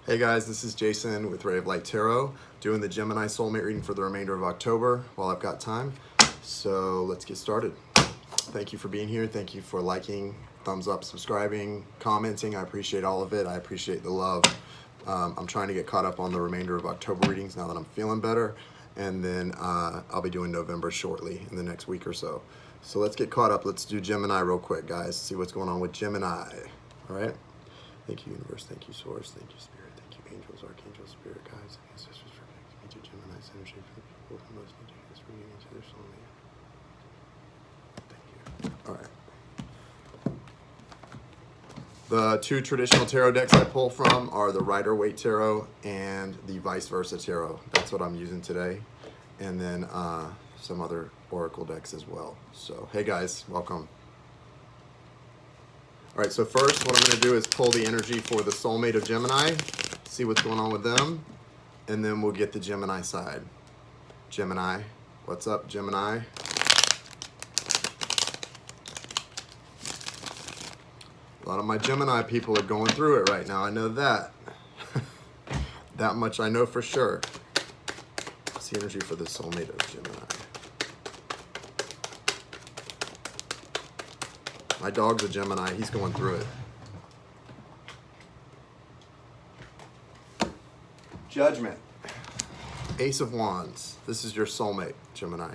Hey guys, this is Jason with Ray of Light Tarot, doing the Gemini soulmate reading for the remainder of October while I've got time. So let's get started. Thank you for being here. Thank you for liking, thumbs up, subscribing, commenting. I appreciate all of it. I appreciate the love. I'm trying to get caught up on the remainder of October readings now that I'm feeling better. And then I'll be doing November shortly in the next week or so. So let's get caught up. Let's do Gemini real quick, guys. See what's going on with Gemini. All right. Thank you, universe. Thank you, source. Thank you, spirit. Thank you, angels, archangels, spirit guides, and ancestors for connecting me to Gemini's energy for the people who most need to get this reading into their soulmate. Thank you. All right. The two traditional tarot decks I pull from are the Rider-Waite Tarot and the Vice Versa Tarot. That's what I'm using today. And then some other oracle decks as well. So, hey guys, welcome. All right, so first what I'm going to do is pull the energy for the soulmate of Gemini, see what's going on with them, and then we'll get the Gemini side. Gemini, what's up, Gemini? A lot of my Gemini people are going through it right now, I know that. That much I know for sure. What's the energy for the soulmate of Gemini? My dog's a Gemini, he's going through it. Judgment. Ace of Wands. This is your soulmate, Gemini.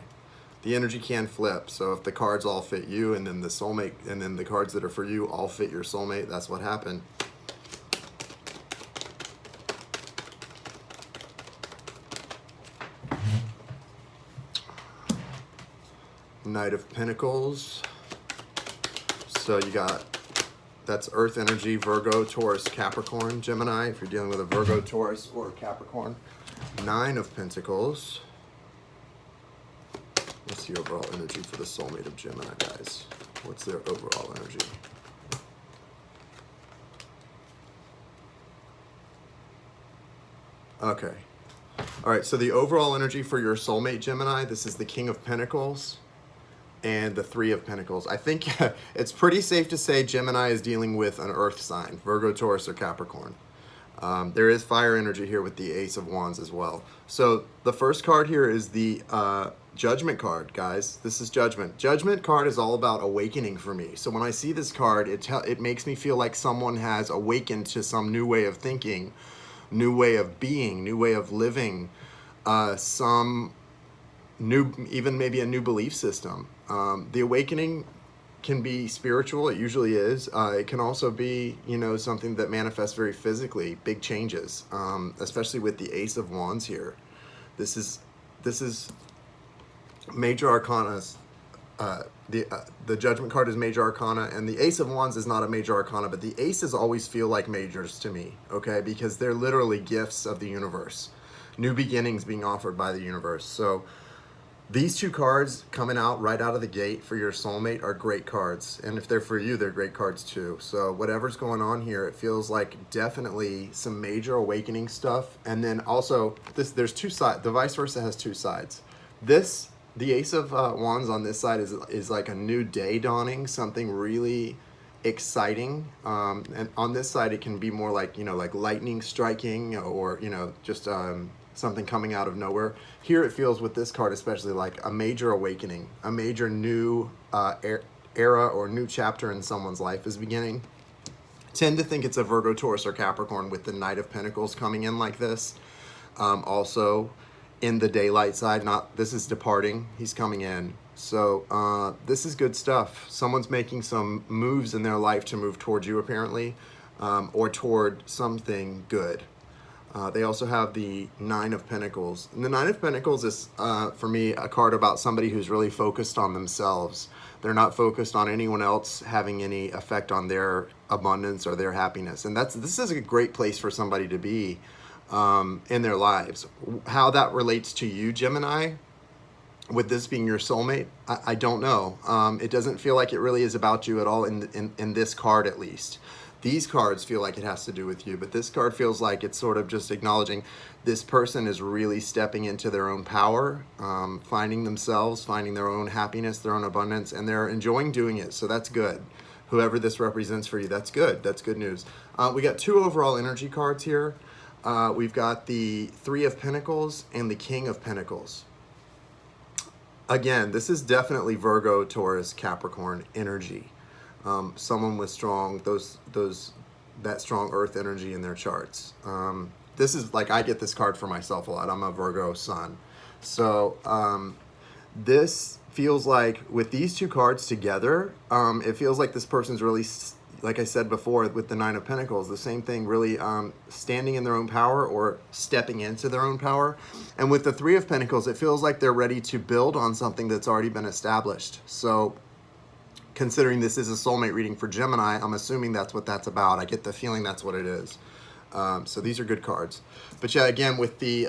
The energy can flip, so if the cards all fit you and then the soulmate, and then the cards that are for you all fit your soulmate, that's what happened. Knight of Pentacles. So you got, that's Earth energy, Virgo, Taurus, Capricorn, Gemini, if you're dealing with a Virgo, Taurus, or Capricorn. Nine of Pentacles. What's the overall energy for the soulmate of Gemini, guys? What's their overall energy? Okay. All right, so the overall energy for your soulmate, Gemini, this is the King of Pentacles and the Three of Pentacles. I think it's pretty safe to say Gemini is dealing with an earth sign, Virgo, Taurus, or Capricorn. There is fire energy here with the Ace of Wands as well. So the first card here is the Judgment card, guys. This is Judgment. Judgment card is all about awakening for me. So when I see this card, it makes me feel like someone has awakened to some new way of thinking, new way of being, new way of living, some new, even maybe a new belief system. The awakening can be spiritual, it usually is. It can also be, you know, something that manifests very physically, big changes, especially with the Ace of Wands here. This is major arcanas. The Judgment card is major arcana, and the Ace of Wands is not a major arcana, but the aces always feel like majors to me, okay? Because they're literally gifts of the universe, new beginnings being offered by the universe. So these two cards coming out right out of the gate for your soulmate are great cards. And if they're for you, they're great cards too. So whatever's going on here, it feels like definitely some major awakening stuff. And then also, there's two sides. The Vice Versa has two sides. The Ace of Wands on this side is like a new day dawning, something really exciting. And on this side, it can be more like, you know, like lightning striking, or, you know, just something coming out of nowhere. Here it feels with this card especially like a major awakening, a major new era or new chapter in someone's life is beginning. Tend to think it's a Virgo, Taurus, or Capricorn with the Knight of Pentacles coming in like this. Also in the daylight side, this is departing, he's coming in. So this is good stuff. Someone's making some moves in their life to move towards you apparently, or toward something good. They also have the Nine of Pentacles. And the Nine of Pentacles is, for me, a card about somebody who's really focused on themselves. They're not focused on anyone else having any effect on their abundance or their happiness. And this is a great place for somebody to be in their lives. How that relates to you, Gemini, with this being your soulmate, I don't know. It doesn't feel like it really is about you at all in this card, at least. These cards feel like it has to do with you, but this card feels like it's sort of just acknowledging this person is really stepping into their own power, finding themselves, finding their own happiness, their own abundance, and they're enjoying doing it. So that's good. Whoever this represents for you, that's good. That's good news. We got two overall energy cards here. We've got the Three of Pentacles and the King of Pentacles. Again, this is definitely Virgo, Taurus, Capricorn energy. Someone with strong, that strong earth energy in their charts. This is like, I get this card for myself a lot. I'm a Virgo sun. So this feels like with these two cards together, it feels like this person's really, like I said before with the Nine of Pentacles, the same thing, really standing in their own power or stepping into their own power. And with the Three of Pentacles, it feels like they're ready to build on something that's already been established. So considering this is a soulmate reading for Gemini, I'm assuming that's what that's about. I get the feeling that's what it is. So these are good cards. But yeah, again, with the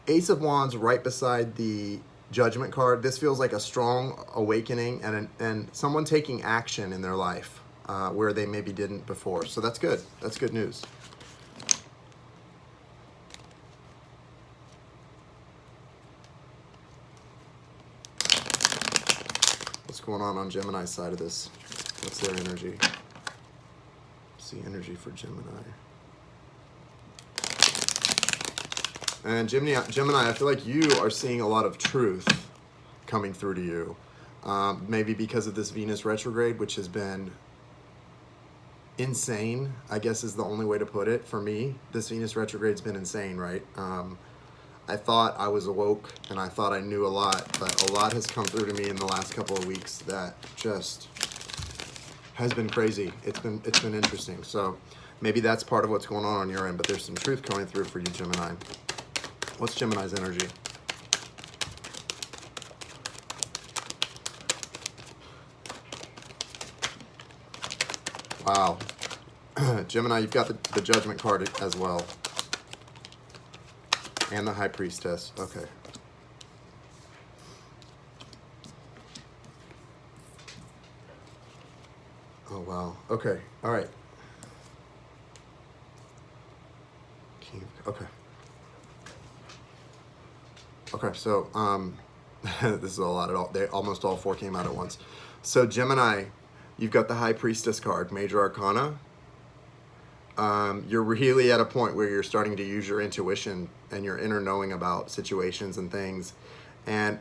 Ace of Wands right beside the Judgment card, this feels like a strong awakening and someone taking action in their life where they maybe didn't before. So that's good. That's good news. What's going on Gemini's side of this? What's their energy? What's the energy for Gemini? And Gemini, I feel like you are seeing a lot of truth coming through to you. Maybe because of this Venus retrograde, which has been insane, I guess is the only way to put it. For me, this Venus retrograde's been insane, right? I thought I was awoke and I thought I knew a lot, but a lot has come through to me in the last couple of weeks that just has been crazy. It's been interesting. So maybe that's part of what's going on your end, but there's some truth coming through for you, Gemini. What's Gemini's energy? Wow. Gemini, you've got the Judgment card as well. And the High Priestess. Okay. Oh, wow. Okay. All right. Okay. Okay, so this is a lot. They almost all four came out at once. So Gemini, you've got the High Priestess card, Major Arcana. You're really at a point where you're starting to use your intuition and your inner knowing about situations and things. And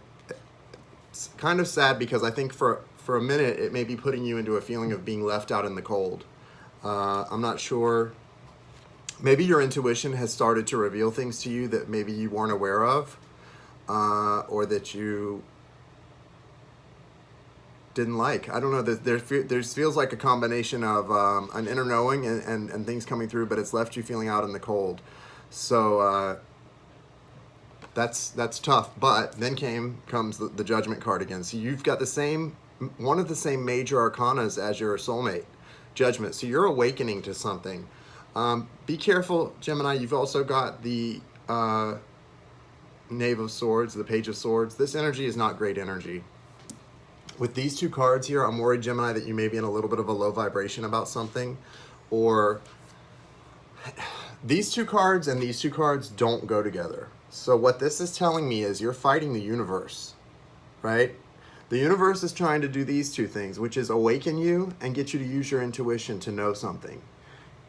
it's kind of sad because I think for a minute it may be putting you into a feeling of being left out in the cold. I'm not sure. Maybe your intuition has started to reveal things to you that maybe you weren't aware of, or that you didn't like. I don't know. There feels like a combination of an inner knowing and things coming through, but it's left you feeling out in the cold. So that's tough. But then comes the Judgment card again. So you've got one of the same major arcanas as your soulmate, Judgment. So you're awakening to something. Be careful, Gemini. You've also got the Knave of Swords, the Page of Swords. This energy is not great energy. With these two cards here, I'm worried, Gemini, that you may be in a little bit of a low vibration about something, or these two cards and these two cards don't go together. So what this is telling me is you're fighting the universe, right? The universe is trying to do these two things, which is awaken you and get you to use your intuition to know something.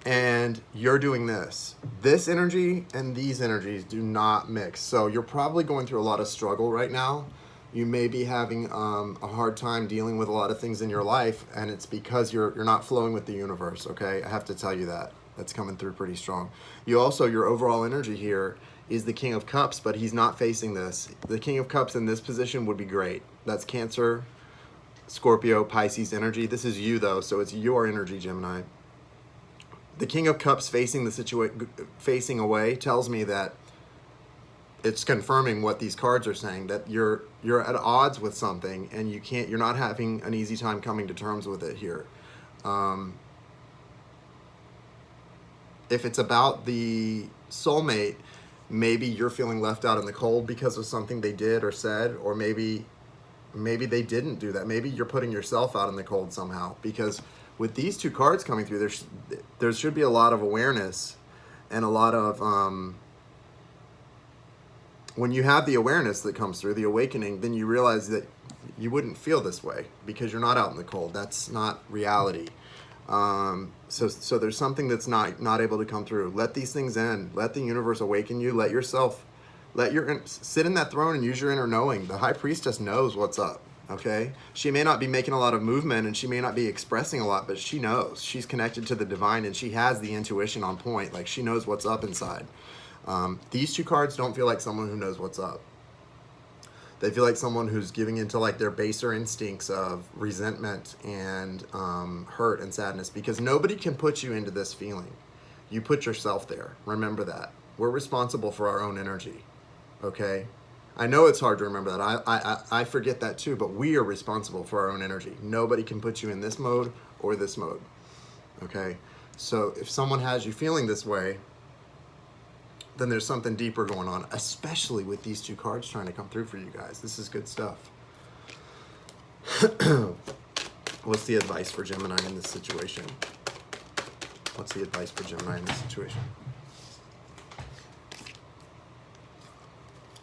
And you're doing this. This energy and these energies do not mix. So you're probably going through a lot of struggle right now. You may be having a hard time dealing with a lot of things in your life, and it's because you're not flowing with the universe, okay? I have to tell you that. That's coming through pretty strong. You also, your overall energy here is the King of Cups, but he's not facing this. The King of Cups in this position would be great. That's Cancer, Scorpio, Pisces energy. This is you, though, so it's your energy, Gemini. The King of Cups facing away tells me that it's confirming what these cards are saying, that you're at odds with something and you're not having an easy time coming to terms with it here. If it's about the soulmate, maybe you're feeling left out in the cold because of something they did or said, or maybe they didn't do that. Maybe you're putting yourself out in the cold somehow, because with these two cards coming through, there should be a lot of awareness and a lot of when you have the awareness that comes through, the awakening, then you realize that you wouldn't feel this way because you're not out in the cold. That's not reality. So there's something that's not able to come through. Let these things in. Let the universe awaken you. Sit in that throne and use your inner knowing. The high priestess knows what's up. Okay, she may not be making a lot of movement and she may not be expressing a lot, but she knows. She's connected to the divine and she has the intuition on point. Like, she knows what's up inside. These two cards don't feel like someone who knows what's up. They feel like someone who's giving into like their baser instincts of resentment and hurt and sadness, because nobody can put you into this feeling. You put yourself there. Remember that. We're responsible for our own energy. Okay? I know it's hard to remember that. I forget that too, but we are responsible for our own energy. Nobody can put you in this mode or this mode. Okay? So if someone has you feeling this way, then there's something deeper going on, especially with these two cards trying to come through for you guys. This is good stuff. What's the advice for Gemini in this situation? What's the advice for Gemini in this situation?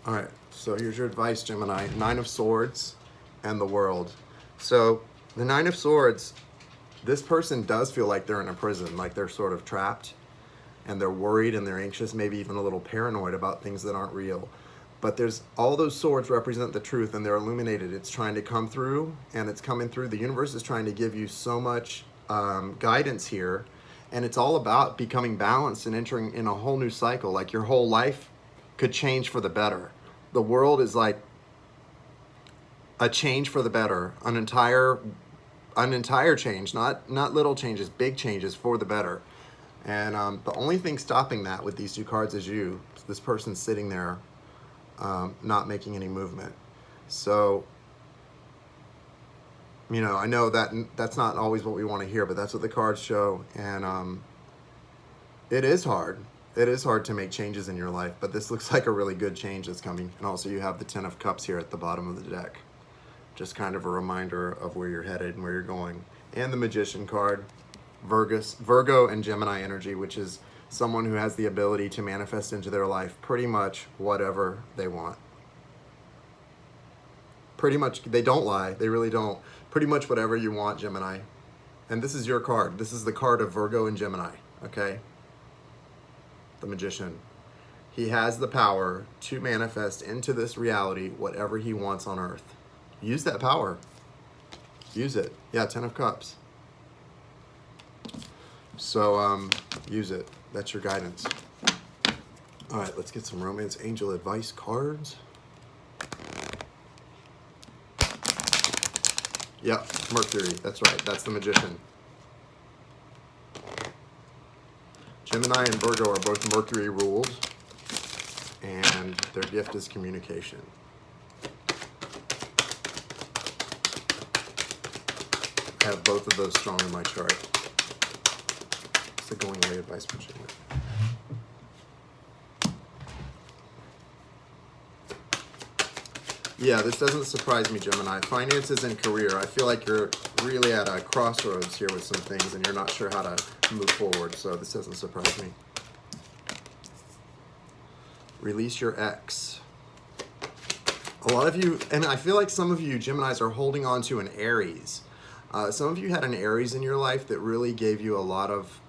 All right, so here's your advice, Gemini. Nine of Swords and the World. So the Nine of Swords, this person does feel like they're in a prison, like they're sort of trapped. And they're worried and they're anxious, maybe even a little paranoid about things that aren't real. But there's all those swords represent the truth and they're illuminated. It's trying to come through and it's coming through. The universe is trying to give you so much guidance here. And it's all about becoming balanced and entering in a whole new cycle. Like, your whole life could change for the better. The world is like a change for the better, an entire change, not little changes, big changes for the better. And the only thing stopping that with these two cards is you. This person's sitting there, not making any movement. So, you know, I know that that's not always what we want to hear, but that's what the cards show. And it is hard. It is hard to make changes in your life, but this looks like a really good change that's coming. And also you have the Ten of Cups here at the bottom of the deck. Just kind of a reminder of where you're headed and where you're going. And the Magician card. Virgo and Gemini energy, which is someone who has the ability to manifest into their life pretty much whatever they want. Pretty much, they don't lie. They really don't. Pretty much whatever you want, Gemini. And this is your card. This is the card of Virgo and Gemini, okay? The Magician. He has the power to manifest into this reality whatever he wants on earth. Use that power. Use it. Yeah, Ten of Cups. So use it. That's your guidance. All right, let's get some romance angel advice cards. Yep, Mercury. That's right. That's the Magician. Gemini and Virgo are both Mercury ruled, and their gift is communication. I have both of those strong in my chart. The going away advice for Gemini. Yeah, this doesn't surprise me, Gemini. Finances and career. I feel like you're really at a crossroads here with some things and you're not sure how to move forward, so this doesn't surprise me. Release your ex. A lot of you, and I feel like some of you Geminis are holding on to an Aries. Some of you had an Aries in your life that really gave you a lot of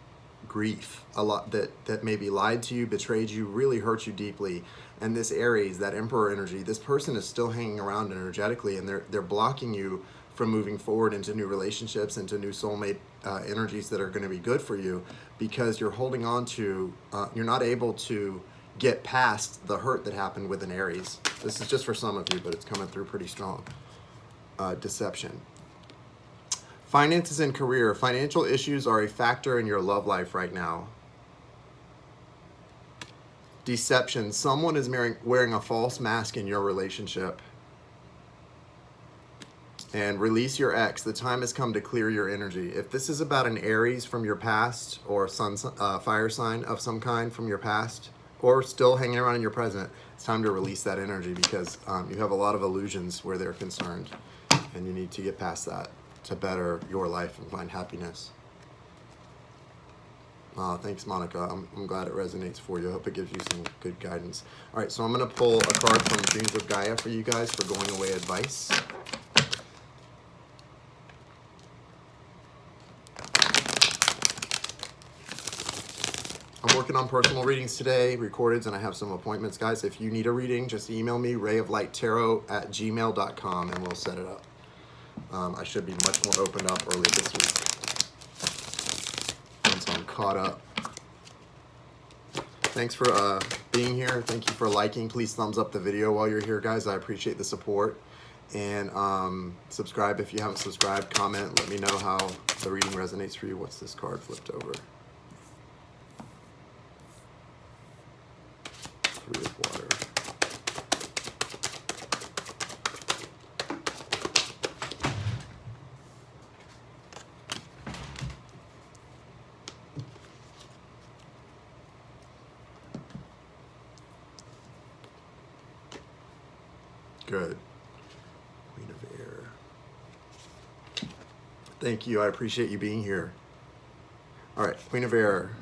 grief, a lot that maybe lied to you, betrayed you, really hurt you deeply. And this Aries, that Emperor energy, this person is still hanging around energetically, and they're blocking you from moving forward into new relationships, into new soulmate energies that are going to be good for you, because you're holding on to, you're not able to get past the hurt that happened with an Aries. This is just for some of you, but it's coming through pretty strong. Deception. Finances and career. Financial issues are a factor in your love life right now. Deception. Someone is wearing a false mask in your relationship. And release your ex. The time has come to clear your energy. If this is about an Aries from your past, or fire sign of some kind from your past, or still hanging around in your present, it's time to release that energy, because you have a lot of illusions where they're concerned. And you need to get past that to better your life and find happiness. Thanks, Monica. I'm glad it resonates for you. I hope it gives you some good guidance. All right, so I'm going to pull a card from Dreams of Gaia for you guys for going away advice. I'm working on personal readings today, recorded, and I have some appointments, guys. If you need a reading, just email me, rayoflighttarot@gmail.com, and we'll set it up. I should be much more opened up early this week once I'm caught up. Thanks for being here. Thank you for liking. Please thumbs up the video while you're here, guys. I appreciate the support. And subscribe if you haven't subscribed. Comment. Let me know how the reading resonates for you. What's this card flipped over? Three of water. Good. Queen of Air. Thank you. I appreciate you being here. All right, Queen of Air.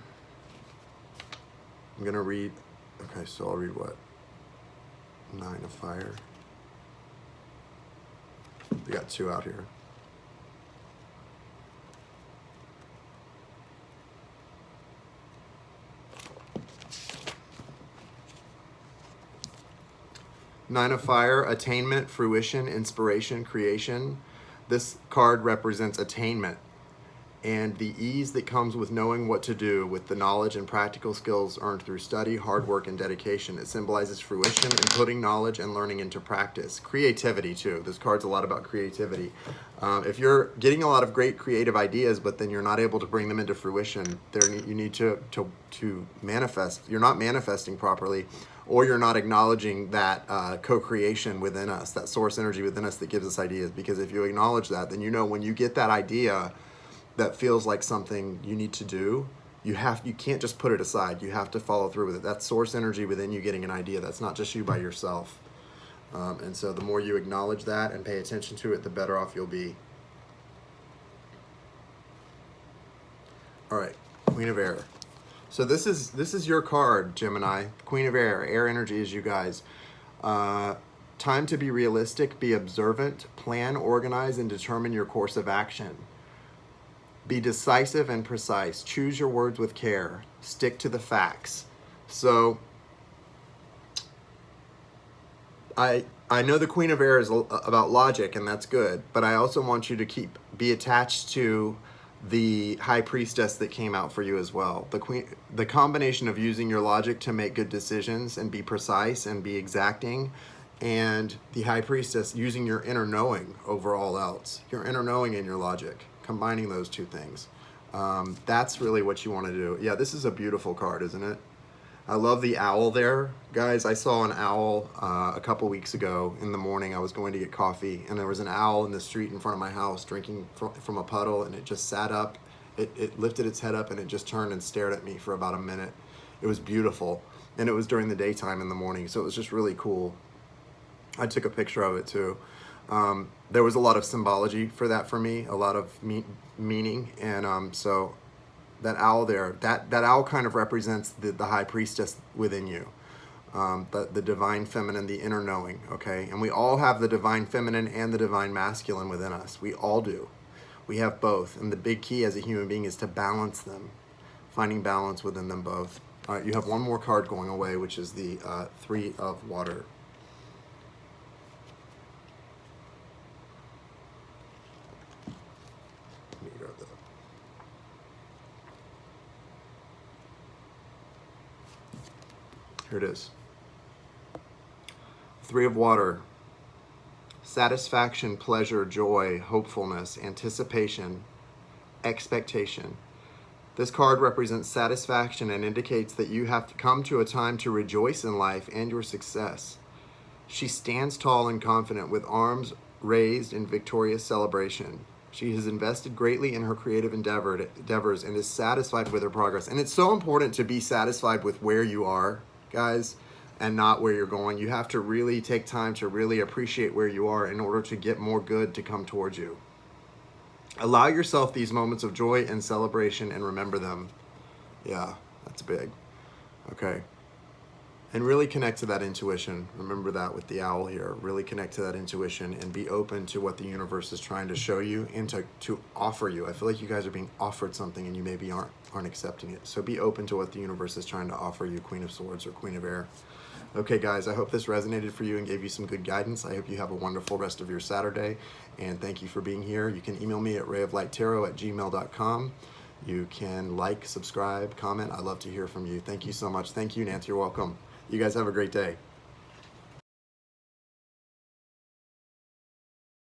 I'm going to read. Okay, so I'll read what? Nine of Fire. We got two out here. Nine of Fire, attainment, fruition, inspiration, creation. This card represents attainment and the ease that comes with knowing what to do with the knowledge and practical skills earned through study, hard work, and dedication. It symbolizes fruition and putting knowledge and learning into practice. Creativity, too. This card's a lot about creativity. If you're getting a lot of great creative ideas, but then you're not able to bring them into fruition, you need to manifest. You're not manifesting properly, or you're not acknowledging that co-creation within us, that source energy within us that gives us ideas. Because if you acknowledge that, then you know when you get that idea that feels like something you need to do, you can't just put it aside. You have to follow through with it. That's source energy within you getting an idea. That's not just you by yourself. And so the more you acknowledge that and pay attention to it, the better off you'll be. All right, Queen of Air. So this is your card, Gemini. Queen of Air. Air energy is you guys. Time to be realistic, be observant, plan, organize, and determine your course of action. Be decisive and precise. Choose your words with care. Stick to the facts. So I know the Queen of Air is about logic, and that's good, but I also want you to be attached to the High Priestess that came out for you as well. The combination of using your logic to make good decisions and be precise and be exacting, and the High Priestess using your inner knowing over all else. Your inner knowing and your logic. Combining those two things. That's really what you want to do. Yeah, this is a beautiful card, isn't it? I love the owl there. Guys, I saw an owl a couple weeks ago in the morning. I was going to get coffee, and there was an owl in the street in front of my house drinking from a puddle, and it just sat up. It lifted its head up, and it just turned and stared at me for about a minute. It was beautiful, and it was during the daytime in the morning, so it was just really cool. I took a picture of it, too. There was a lot of symbology for that for me, a lot of meaning, and so that owl there, that owl kind of represents the High Priestess within you, the divine feminine, the inner knowing, okay? And we all have the divine feminine and the divine masculine within us. We all do. We have both, and the big key as a human being is to balance them, finding balance within them both. All right, you have one more card going away, which is the Three of Water. Here it is. Three of Water. Satisfaction, pleasure, joy, hopefulness, anticipation, expectation. This card represents satisfaction and indicates that you have come to a time to rejoice in life and your success. She stands tall and confident with arms raised in victorious celebration. She has invested greatly in her creative endeavors and is satisfied with her progress. And it's so important to be satisfied with where you are, guys, and not where you're going. You have to really take time to really appreciate where you are in order to get more good to come towards you. Allow yourself these moments of joy and celebration and remember them. Yeah, that's big. Okay. And really connect to that intuition. Remember that with the owl here. Really connect to that intuition and be open to what the universe is trying to show you and to offer you. I feel like you guys are being offered something and you maybe aren't accepting it. So be open to what the universe is trying to offer you, Queen of Swords or Queen of Air. Okay, guys, I hope this resonated for you and gave you some good guidance. I hope you have a wonderful rest of your Saturday. And thank you for being here. You can email me at rayoflighttarot@gmail.com. You can like, subscribe, comment. I love to hear from you. Thank you so much. Thank you, Nancy. You're welcome. You guys have a great day.